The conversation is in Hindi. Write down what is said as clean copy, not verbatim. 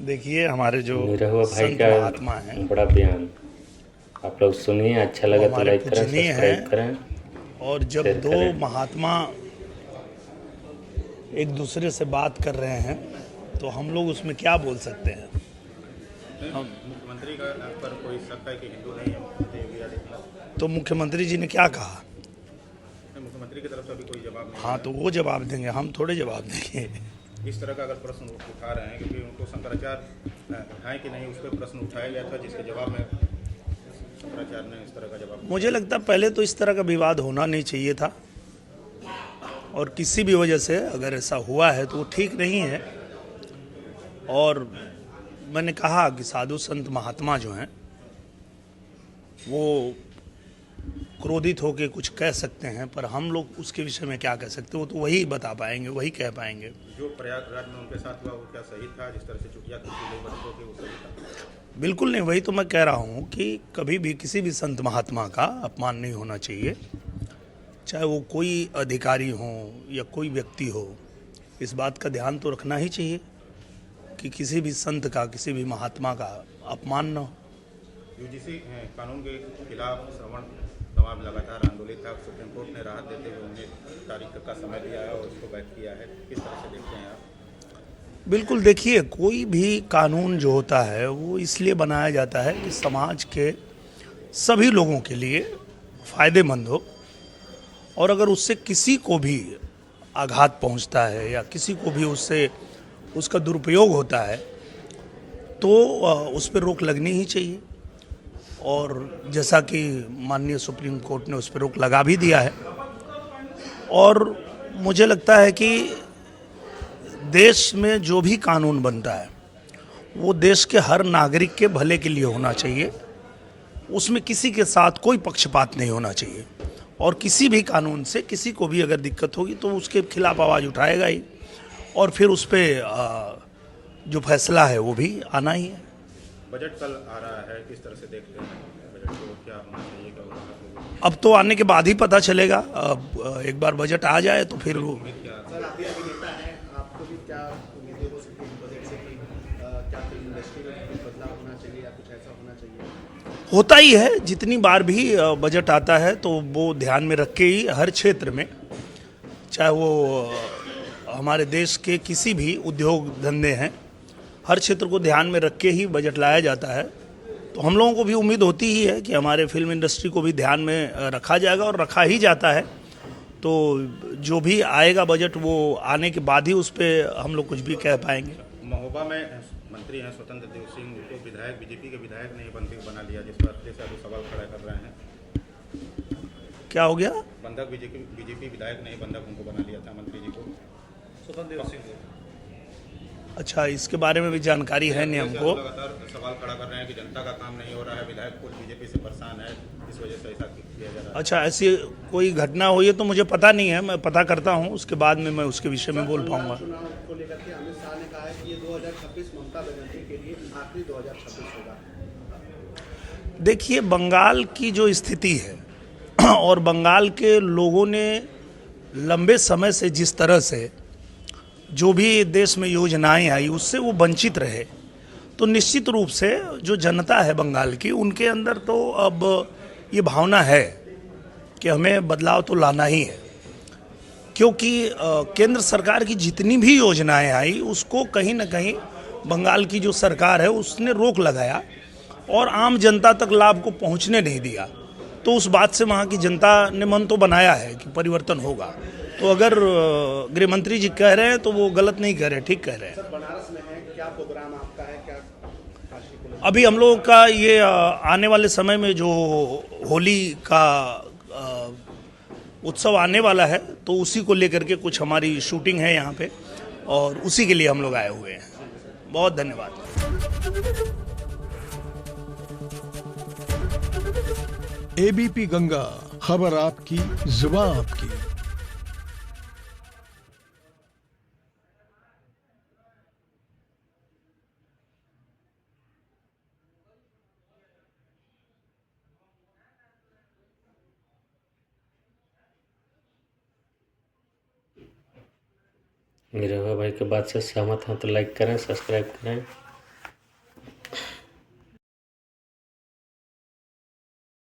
देखिए हमारे जो निरहुआ भाई संत का महात्मा हैं बड़ा बयान आप लोग सुनिए। अच्छा वो लगा तो हमारे लाइक करें, पूजनीय सब्सक्राइब हैं। करें, और जब शेयर दो करें। महात्मा एक दूसरे से बात कर रहे हैं तो हम लोग उसमें क्या बोल सकते हैं। नहीं, मुख्यमंत्री का पर कोई शक है कि हिंदू नहीं है मुख्यमंत्री योगी आदित्यनाथ। तो मुख्यमंत्री जी ने क्या कहा? नहीं, मुख्यमंत्री की तरफ से अभी कोई जवाब नहीं हाँ आया। तो वो जवाब देंगे, हम थोड़े जवाब देंगे। इस तरह का अगर प्रश्न उठा रहे हैं क्योंकि उनको शंकराचार्य है कि नहीं उस पर प्रश्न उठाया गया था, जिसके जवाब में शंकराचार्य ने इस तरह का जवाब मुझे लगता है पहले तो इस तरह का विवाद होना नहीं चाहिए था, और किसी भी वजह से अगर ऐसा हुआ है तो वो ठीक नहीं है। और मैंने कहा कि साधु संत महात्मा जो हैं वो क्रोधित होकर कुछ कह सकते हैं, पर हम लोग उसके विषय में क्या कह सकते हैं, वो तो वही बता पाएंगे, वही कह पाएंगे। जो प्रयागराज में उनके साथ हुआ वो क्या सही था? जिस तरह से चुटिया तुलसी लोग बच्चों के वो सही था? बिल्कुल नहीं, वही तो मैं कह रहा हूँ कि कभी भी किसी भी संत महात्मा का अपमान नहीं होना चाहिए, चाहे वो कोई अधिकारी हो या कोई व्यक्ति हो। इस बात का ध्यान तो रखना ही चाहिए कि किसी भी संत का, किसी भी महात्मा का अपमान न हो। यूजीसी कानून के खिलाफ श्रवण नवाब लगातार आंदोलित था। सुप्रीम कोर्ट ने राहत देते हुए उन्हें तारीख का समय दिया है और उसको बैठ किया है। किस तरह से देखते हैं आप? बिल्कुल, देखिए कोई भी कानून जो होता है वो इसलिए बनाया जाता है कि समाज के सभी लोगों के लिए फ़ायदेमंद हो, और अगर उससे किसी को भी आघात पहुंचता है या किसी को भी उससे उसका दुरुपयोग होता है तो उस पर रोक लगनी ही चाहिए। और जैसा कि माननीय सुप्रीम कोर्ट ने उस पर रोक लगा भी दिया है। और मुझे लगता है कि देश में जो भी कानून बनता है वो देश के हर नागरिक के भले के लिए होना चाहिए, उसमें किसी के साथ कोई पक्षपात नहीं होना चाहिए। और किसी भी कानून से किसी को भी अगर दिक्कत होगी तो उसके खिलाफ आवाज़ उठाएगा ही, और फिर उस पर जो फैसला है वो भी आना ही है। बजट कल आ रहा है, किस तरह से देखते हैं बजट को? क्या होना चाहिए, क्या होना चाहिए? अब तो आने के बाद ही पता चलेगा। अब एक बार बजट आ जाए तो फिर वो सर, आप भी अभिनेता हैं, आपको भी क्या उम्मीदें हो सकती है बजट से कि क्या फिल्म इंडस्ट्री में कुछ बदलाव होना चाहिए या कुछ ऐसा होना चाहिए? होता ही है। जितनी बार भी बजट आता है तो वो ध्यान में रख के ही हर क्षेत्र में, चाहे वो हमारे देश के किसी भी उद्योग धंधे हैं, हर क्षेत्र को ध्यान में रख के ही बजट लाया जाता है। तो हम लोगों को भी उम्मीद होती ही है कि हमारे फिल्म इंडस्ट्री को भी ध्यान में रखा जाएगा, और रखा ही जाता है। तो जो भी आएगा बजट वो आने के बाद ही उस पर हम लोग कुछ भी कह पाएंगे। महोबा में मंत्री हैं स्वतंत्र देव सिंह, उनको विधायक बीजेपी के विधायक ने बंधक बना लिया, जिस पर जैसे अभी सवाल खड़ा कर रहे हैं। क्या हो गया? बंधक बीजेपी विधायक ने बंधक उनको बना लिया था, मंत्री जी को, स्वतंत्र देव सिंह को। अच्छा, इसके बारे में भी जानकारी है नहीं हमको। लगातार सवाल खड़ा कर रहे हैं कि जनता का काम नहीं हो रहा है, विधायक खुद बीजेपी से परेशान है, इस वजह से ऐसा किया जा रहा है। अच्छा, ऐसी कोई घटना हुई है तो मुझे पता नहीं है, मैं पता करता हूँ, उसके बाद में मैं उसके विषय में बोल पाऊँगा। चुनाव को लेकर के अमित शाह ने कहा है कि ये 2026 ममता बनर्जी के लिए आखिरी 2026 होगा। देखिए, बंगाल की जो स्थिति है और बंगाल के लोगों ने लंबे समय से जिस तरह से जो भी देश में योजनाएं आई उससे वो वंचित रहे, तो निश्चित रूप से जो जनता है बंगाल की, उनके अंदर तो अब ये भावना है कि हमें बदलाव तो लाना ही है। क्योंकि केंद्र सरकार की जितनी भी योजनाएं आई उसको कहीं ना कहीं बंगाल की जो सरकार है उसने रोक लगाया और आम जनता तक लाभ को पहुंचने नहीं दिया। तो उस बात से वहाँ की जनता ने मन तो बनाया है कि परिवर्तन होगा। तो अगर गृह मंत्री जी कह रहे हैं तो वो गलत नहीं कह रहे, ठीक कह रहे हैं। सर, बनारस में है, क्या प्रोग्राम आपका है, क्या काशी को लेकर? अभी हम लोगों का ये आने वाले समय में जो होली का उत्सव आने वाला है तो उसी को लेकर के कुछ हमारी शूटिंग है यहाँ पे, और उसी के लिए हम लोग आए हुए हैं। बहुत धन्यवाद। एबीपी गंगा, खबर आपकी, जुबान आपकी। निरहुआ भाई के बात से सहमत हैं तो लाइक करें, सब्सक्राइब करें।